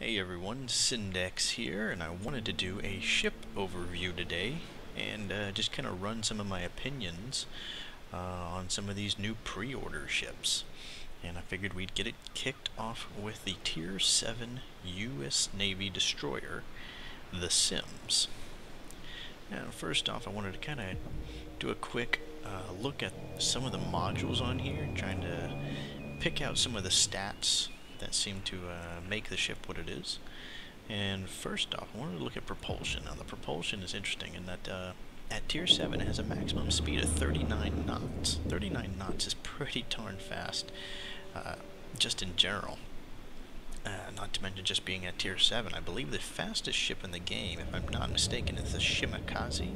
Hey everyone, Syndex here, and I wanted to do a ship overview today and just kind of run some of my opinions on some of these new pre-order ships. And I figured we'd get it kicked off with the Tier 7 U.S. Navy destroyer, the Sims. Now, first off, I wanted to kind of do a quick look at some of the modules on here, trying to pick out some of the stats that seem to make the ship what it is. And first off, I wanted to look at propulsion. Now, the propulsion is interesting in that at Tier 7 it has a maximum speed of 39 knots. 39 knots is pretty darn fast, just in general. Not to mention just being at Tier 7. I believe the fastest ship in the game, if I'm not mistaken, is the Shimakaze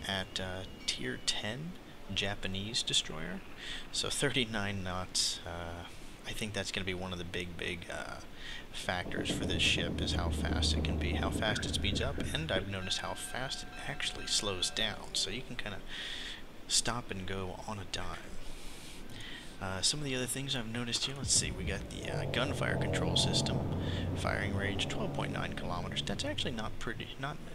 at Tier 10 Japanese destroyer. So 39 knots, I think that's going to be one of the big factors for this ship, is how fast it can be, how fast it speeds up, and I've noticed how fast it actually slows down, so you can kind of stop and go on a dime. Some of the other things I've noticed here, let's see, we got the gunfire control system, firing range 12.9 kilometers. That's actually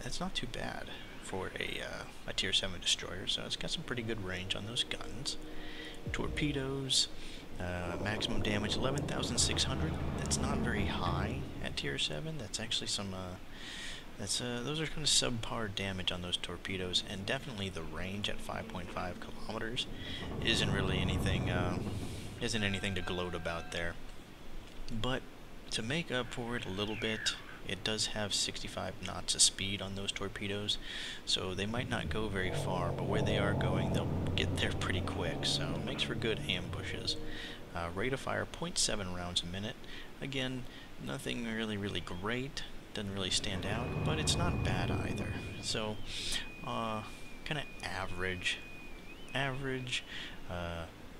it's not too bad for a Tier 7 destroyer, so it's got some pretty good range on those guns. Torpedoes, maximum damage 11,600. That's not very high at Tier 7. That's actually some those are kind of subpar damage on those torpedoes, and definitely the range at 5.5 kilometers isn't really anything to gloat about there. But to make up for it a little bit, it does have 65 knots of speed on those torpedoes, so they might not go very far, but where they are going, they'll get there pretty quick, so it makes for good ambushes. Rate of fire 0.7 rounds a minute. Again, nothing really great, doesn't really stand out, but it's not bad either. So, kind of average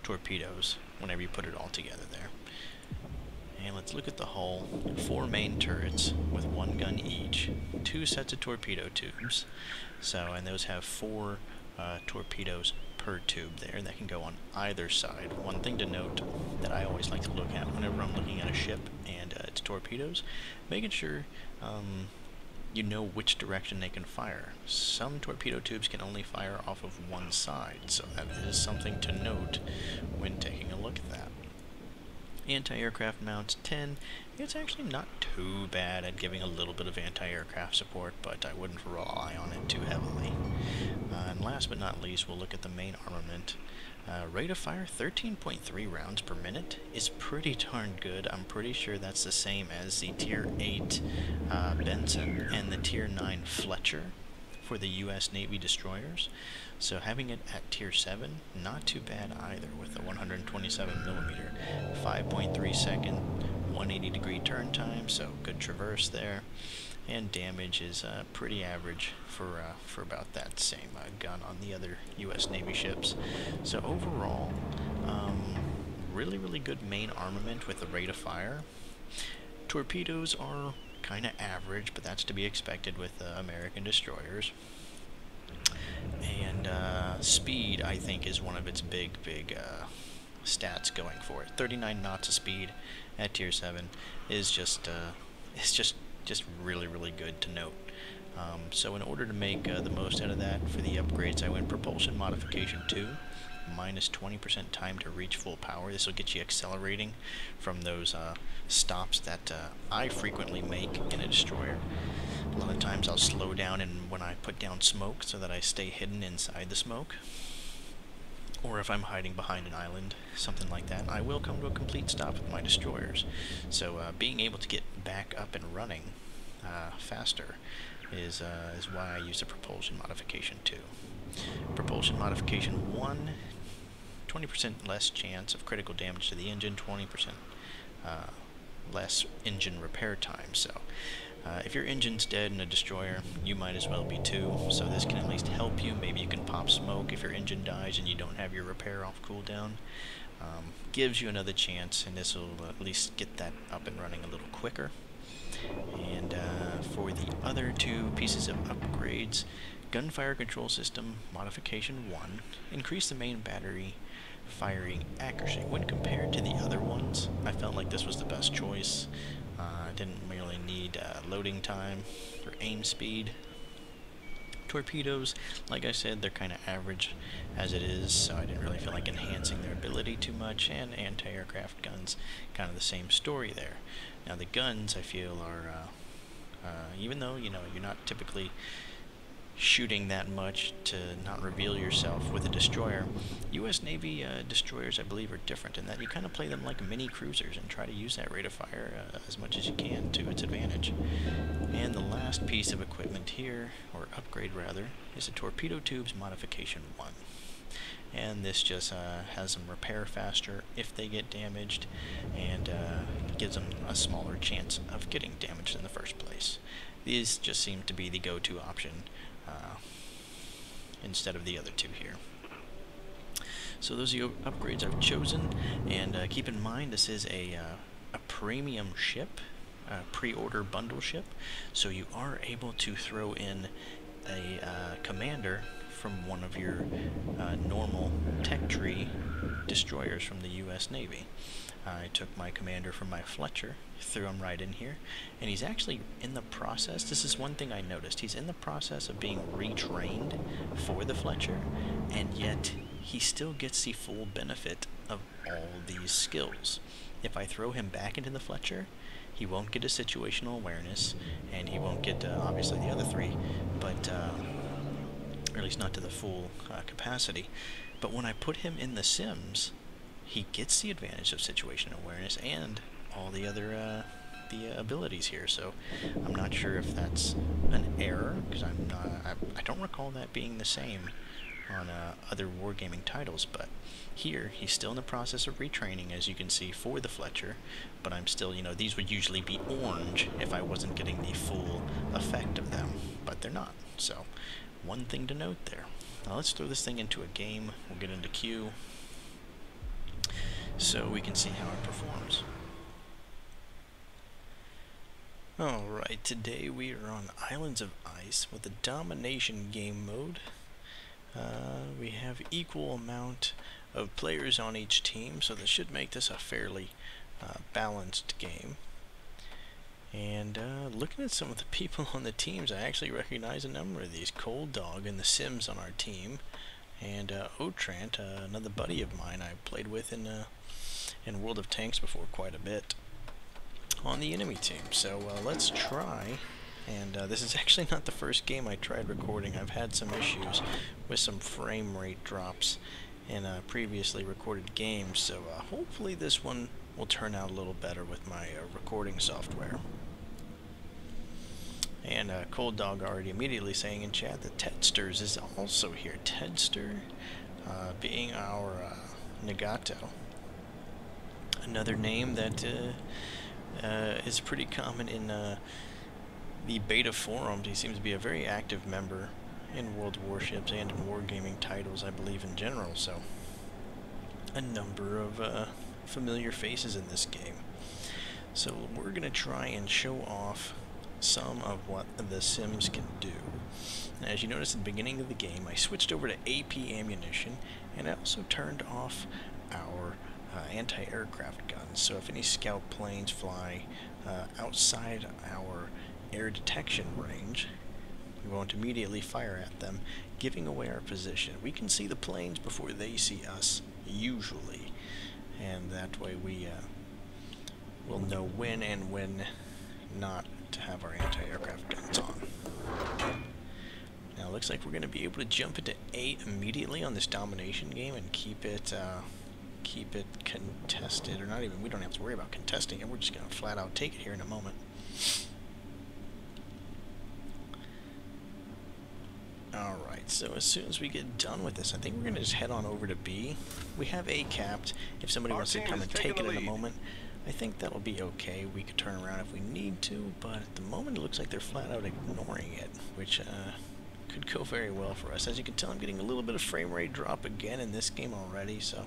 torpedoes whenever you put it all together there. And let's look at the hull. 4 main turrets with 1 gun each, 2 sets of torpedo tubes. So, and those have 4 torpedoes per tube there, and that can go on either side. One thing to note that I always like to look at whenever I'm looking at a ship and its torpedoes, making sure you know which direction they can fire. Some torpedo tubes can only fire off of one side, so that is something to note when taking a look at that. Anti-aircraft mounts 10. It's actually not too bad at giving a little bit of anti-aircraft support, but I wouldn't rely on it too heavily. And last but not least, we'll look at the main armament. Rate of fire 13.3 rounds per minute is pretty darn good. I'm pretty sure that's the same as the Tier 8 Benson and the Tier 9 Fletcher for the U.S. Navy destroyers. So having it at Tier 7, not too bad either, with a 127mm, 5.3 second, 180 degree turn time, so good traverse there. And damage is pretty average for about that same gun on the other U.S. Navy ships. So overall, really good main armament with the rate of fire. Torpedoes are kind of average, but that's to be expected with American destroyers. And speed, I think, is one of its big stats going for it. 39 knots of speed at Tier 7 is just really good to note. So in order to make the most out of that, for the upgrades I went propulsion modification 2, minus 20% time to reach full power. This will get you accelerating from those stops that I frequently make in a destroyer. A lot of times I'll slow down when I put down smoke so that I stay hidden inside the smoke. Or if I'm hiding behind an island, something like that, I will come to a complete stop with my destroyers. So being able to get back up and running faster is why I use the propulsion modification 2. Propulsion modification 1, 20% less chance of critical damage to the engine, 20% less engine repair time. So if your engine's dead in a destroyer, you might as well be too, so this can at least help you. Maybe you can pop smoke if your engine dies and you don't have your repair off cooldown. Gives you another chance, and this will at least get that up and running a little quicker. And for the other 2 pieces of upgrades, gunfire control system modification 1, increase the main battery firing accuracy. When compared to the other ones, I felt like this was the best choice. Didn't really need loading time or aim speed. Torpedoes, like I said, they're kind of average as it is, so I didn't really feel like enhancing their ability too much, and anti-aircraft guns, kind of the same story there. Now the guns, I feel, are, even though, you know, you're not typically shooting that much to not reveal yourself with a destroyer, U.S. Navy destroyers, I believe, are different in that you kind of play them like mini cruisers and try to use that rate of fire as much as you can to its advantage. And the last piece of equipment here, or upgrade rather, is the Torpedo Tubes Modification 1. And this just has them repair faster if they get damaged, and gives them a smaller chance of getting damaged in the first place. These just seem to be the go-to option instead of the other two here. So those are the upgrades I've chosen, and keep in mind this is a premium ship, pre-order bundle ship, so you are able to throw in a commander from one of your normal tech tree destroyers from the U.S. Navy. I took my commander from my Fletcher, threw him right in here, and he's actually in the process, this is one thing I noticed, he's in the process of being retrained for the Fletcher, and yet he still gets the full benefit of all these skills. If I throw him back into the Fletcher, he won't get a situational awareness, and he won't get, obviously, the other three, but, or at least not to the full capacity. But when I put him in the Sims, he gets the advantage of situational awareness and all the other abilities here. So I'm not sure if that's an error, because I don't recall that being the same on other wargaming titles, but here he's still in the process of retraining, as you can see, for the Fletcher, but I'm still, you know, these would usually be orange if I wasn't getting the full effect of them, but they're not. So one thing to note there. Now let's throw this thing into a game. We'll get into queue so we can see how it performs. Alright, today we are on Islands of Ice with the Domination game mode. We have equal amount of players on each team, so this should make this a fairly balanced game. And looking at some of the people on the teams, I actually recognize a number of these. Cold Dog and the Sims on our team, and Otrant, another buddy of mine I played with in World of Tanks before quite a bit, on the enemy team. So let's try, and this is actually not the first game I tried recording. I've had some issues with some frame rate drops in previously recorded games, so hopefully this one will turn out a little better with my recording software. And Cold Dog already immediately saying in chat that Tedsters is also here. Tedster being our Nagato. Another name that is pretty common in the beta forums. He seems to be a very active member in World Warships and in wargaming titles, I believe, in general. So a number of familiar faces in this game. So we're going to try and show off some of what the Sims can do. Now, as you notice at the beginning of the game, I switched over to AP ammunition, and I also turned off our anti-aircraft guns. So if any scout planes fly outside our air detection range, we won't immediately fire at them, giving away our position. We can see the planes before they see us, usually, and that way we will know when and when not to have our anti-aircraft guns on. Now it looks like we're going to be able to jump into 8 immediately on this domination game and keep it contested, or not even, we don't have to worry about contesting it, we're just going to flat out take it here in a moment. Alright, so as soon as we get done with this, I think we're going to just head on over to B. We have A capped. If somebody wants to come and take it in a moment, I think that'll be okay. We could turn around if we need to, but at the moment it looks like they're flat out ignoring it, which could go very well for us. As you can tell, I'm getting a little bit of frame rate drop again in this game already, so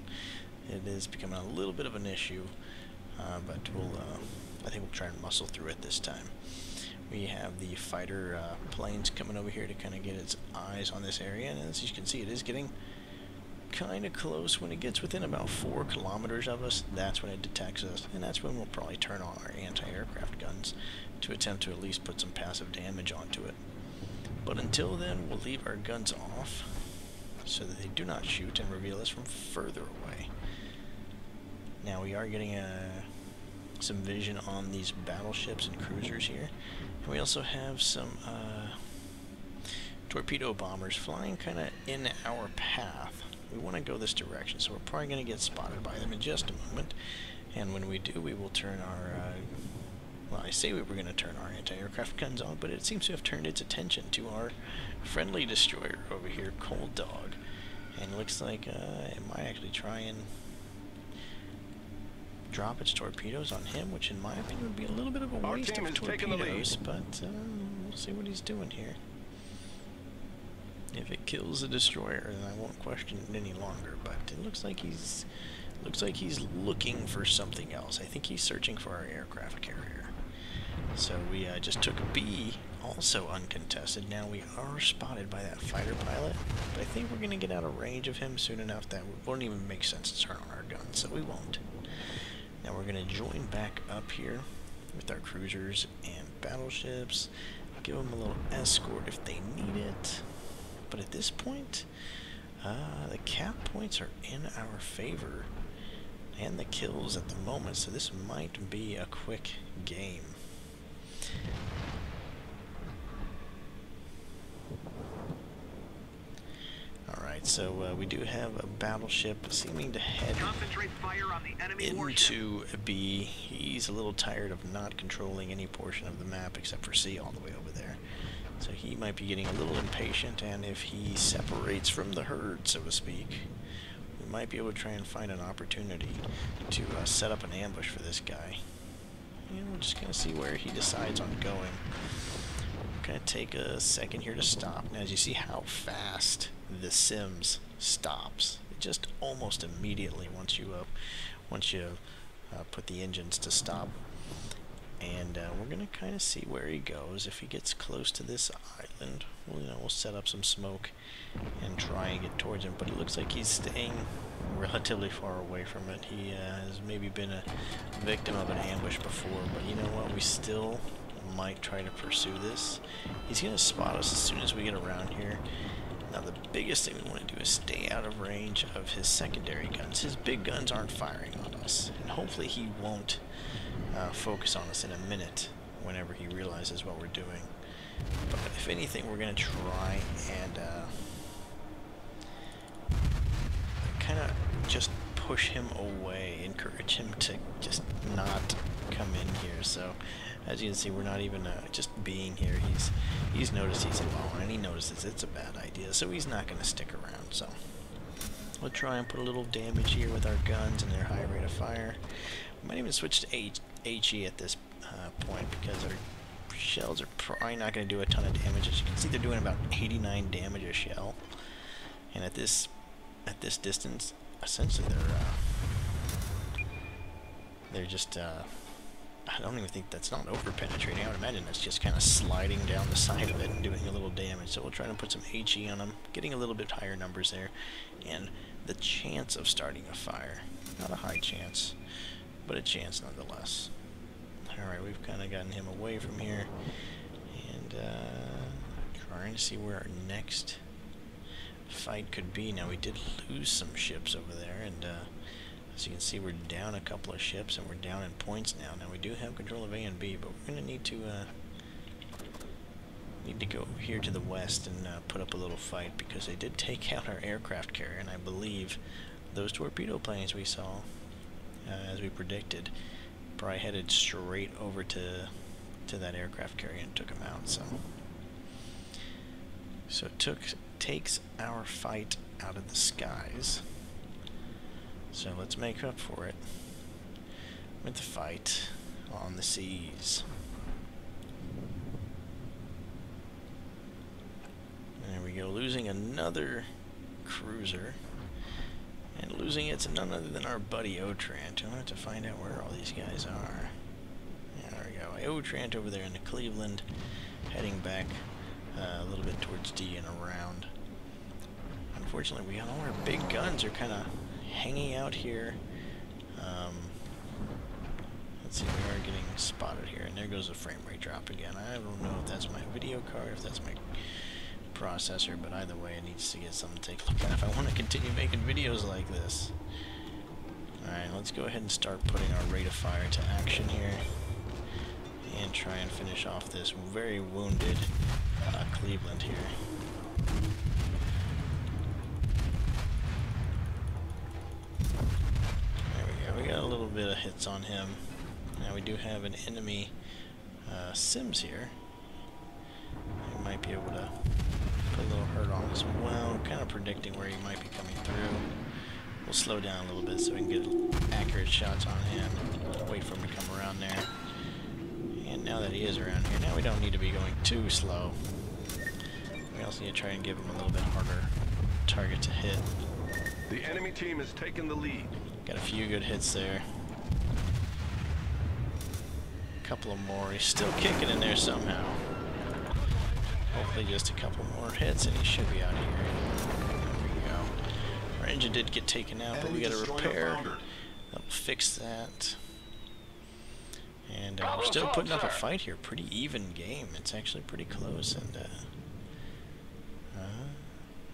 it is becoming a little bit of an issue, but I think we'll try and muscle through it this time. We have the fighter planes coming over here to kind of get its eyes on this area, and as you can see, it is getting kind of close. When it gets within about 4 kilometers of us, that's when it detects us, and that's when we'll probably turn on our anti-aircraft guns to attempt to at least put some passive damage onto it. But until then, we'll leave our guns off so that they do not shoot and reveal us from further away. Now we are getting some vision on these battleships and cruisers here, and we also have some torpedo bombers flying kind of in our path. We want to go this direction, so we're probably going to get spotted by them in just a moment. And when we do, we will turn our, well, I say we were going to turn our anti-aircraft guns on, but it seems to have turned its attention to our friendly destroyer over here, Cold Dog. And it looks like it might actually try and drop its torpedoes on him, which in my opinion would be a little bit of a waste of torpedoes, but we'll see what he's doing here. If it kills the destroyer, then I won't question it any longer. But it looks like he's looking for something else. I think he's searching for our aircraft carrier. So we just took B, also uncontested. Now we are spotted by that fighter pilot, but I think we're going to get out of range of him soon enough that it won't even make sense to turn on our guns, so we won't. Now we're going to join back up here with our cruisers and battleships, give them a little escort if they need it. But at this point, the cap points are in our favor, and the kills at the moment, so this might be a quick game. Alright, so we do have a battleship seeming to head into B. He's a little tired of not controlling any portion of the map except for C all the way over there. So he might be getting a little impatient, and if he separates from the herd, so to speak, we might be able to try and find an opportunity to set up an ambush for this guy. And we're just going to see where he decides on going. We're going to take a second here to stop. Now, as you see how fast the Sims stops, it just almost immediately once you put the engines to stop. And we're going to kind of see where he goes. If he gets close to this island, we'll set up some smoke and try and get towards him. But it looks like he's staying relatively far away from it. He has maybe been a victim of an ambush before, but you know what? We still might try to pursue this. He's going to spot us as soon as we get around here. Now the biggest thing we want to do is stay out of range of his secondary guns. His big guns aren't firing on us, and hopefully he won't focus on us in a minute whenever he realizes what we're doing. But if anything, we're going to try and kind of just push him away, encourage him to just not come in here. So as you can see, we're not even just being here. He's noticed he's involved, and he notices it's a bad idea, so he's not going to stick around. So we'll try and put a little damage here with our guns and their high rate of fire. We might even switch to HE at this point, because our shells are probably not going to do a ton of damage. As you can see, they're doing about 89 damage a shell, and at this distance, essentially they're just I don't even think that's not over penetrating. I would imagine that's just kind of sliding down the side of it and doing a little damage. So we'll try to put some HE on them, getting a little bit higher numbers there, and the chance of starting a fire. Not a high chance, but a chance nonetheless. Alright, we've kind of gotten him away from here, and trying to see where our next fight could be. Now, we did lose some ships over there, and as you can see, we're down a couple of ships, and we're down in points now. Now, we do have control of A and B, but we're going to need to go over here to the west and put up a little fight, because they did take out our aircraft carrier, and I believe those torpedo planes we saw, as we predicted, probably headed straight over to that aircraft carrier and took him out. So it takes our fight out of the skies. So let's make up for it with the fight on the seas. There we go, losing another cruiser. And losing it to none other than our buddy Otrant. I'll have to find out where all these guys are. Yeah, there we go. Otrant over there in the Cleveland, heading back a little bit towards D and around. unfortunately, all our big guns are kind of hanging out here. Let's see, we are getting spotted here, and there goes the frame rate drop again. I don't know if that's my video card, if that's my processor, but either way, it needs to get something to take a look at if I want to continue making videos like this. Alright, let's go ahead and start putting our rate of fire to action here, and try and finish off this very wounded Cleveland here. There we go, we got a little bit of hits on him. Now we do have an enemy Sims here. We might be able to put a little hurt on as well. Kind of predicting where he might be coming through. We'll slow down a little bit so we can get accurate shots on him. Wait for him to come around there. And now that he is around here, now we don't need to be going too slow. We also need to try and give him a little bit harder target to hit. The enemy team has taken the lead. Got a few good hits there. Couple of more. He's still kicking in there somehow. Hopefully just a couple more hits and he should be out of here. There we go. Our engine did get taken out, but we got to repair. That'll fix that. And we're still putting up a fight here. Pretty even game. It's actually pretty close. And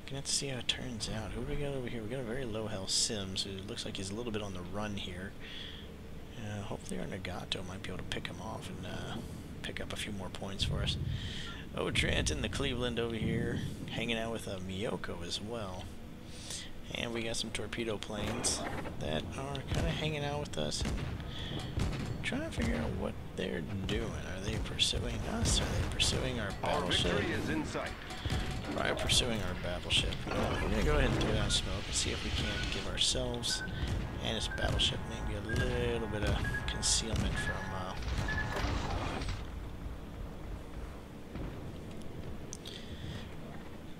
gonna have to see how it turns out. Who do we got over here? We got a very low health Sims who looks like he's a little bit on the run here. Hopefully our Nagato might be able to pick him off and pick up a few more points for us. Oh, Trent and the Cleveland over here, hanging out with Miyoko as well. And we got some torpedo planes that are kind of hanging out with us and trying to figure out what they're doing. Are they pursuing us? Are they pursuing our battleship? Our victory is in sight. Probably pursuing our battleship. We're going to go ahead and throw down smoke and see if we can't give ourselves and its battleship maybe a little bit of concealment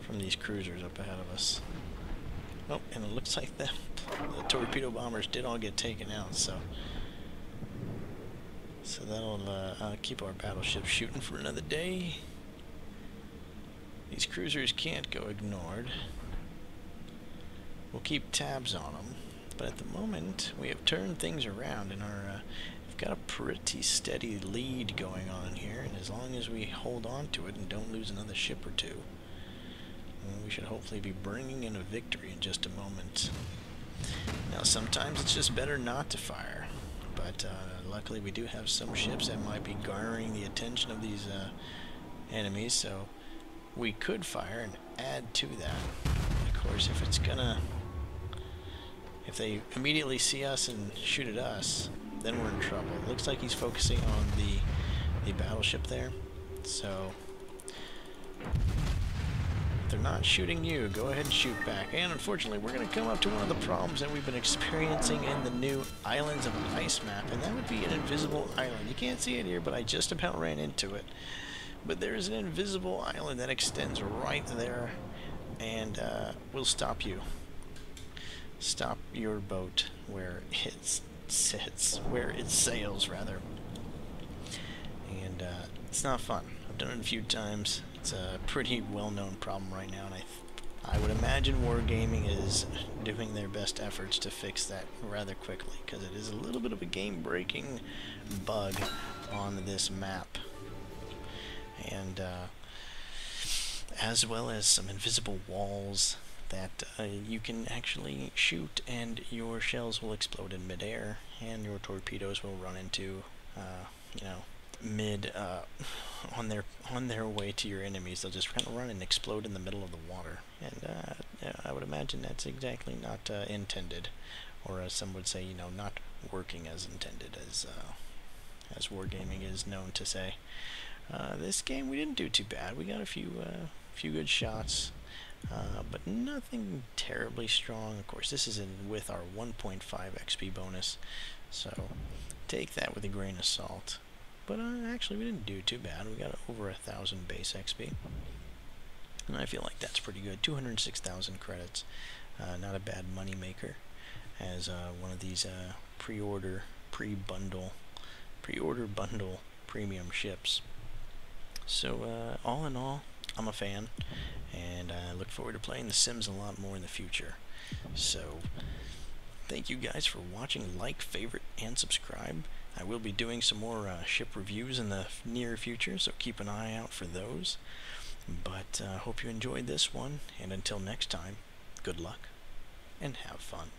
from these cruisers up ahead of us. Oh, and it looks like the torpedo bombers did all get taken out, so that'll keep our battleship shooting for another day. These cruisers can't go ignored. We'll keep tabs on them, but at the moment we have turned things around and we've got a pretty steady lead going on here, and as long as we hold on to it and don't lose another ship or two, we should hopefully be bringing in a victory in just a moment. Now sometimes it's just better not to fire, but luckily we do have some ships that might be garnering the attention of these enemies, so we could fire and add to that. Of course, if they immediately see us and shoot at us, then we're in trouble. It looks like he's focusing on the battleship there, so if they're not shooting you, go ahead and shoot back. And unfortunately, we're going to come up to one of the problems that we've been experiencing in the new Islands of Ice map, and that would be an invisible island. You can't see it here, but I just about ran into it. But there's an invisible island that extends right there, and will stop you. Stop your boat where it sits, where it sails, rather. And it's not fun. I've done it a few times. It's a pretty well-known problem right now, and I would imagine Wargaming is doing their best efforts to fix that rather quickly, because it is a little bit of a game-breaking bug on this map. And as well as some invisible walls that you can actually shoot, and your shells will explode in midair, and your torpedoes will run into, you know, on their way to your enemies. They'll just kind of run and explode in the middle of the water, and I would imagine that's exactly not intended, or as some would say, you know, not working as intended, as Wargaming is known to say. This game we didn't do too bad. We got a few good shots, but nothing terribly strong. Of course, this is with our 1.5 XP bonus, so take that with a grain of salt. But actually, we didn't do too bad. We got over 1,000 base XP, and I feel like that's pretty good. 206,000 credits, not a bad money maker, as one of these pre-order bundle premium ships. So all in all, I'm a fan, and I look forward to playing The Sims a lot more in the future. So, thank you guys for watching. Like, favorite, and subscribe. I will be doing some more ship reviews in the near future, so keep an eye out for those. But hope you enjoyed this one, and until next time, good luck, and have fun.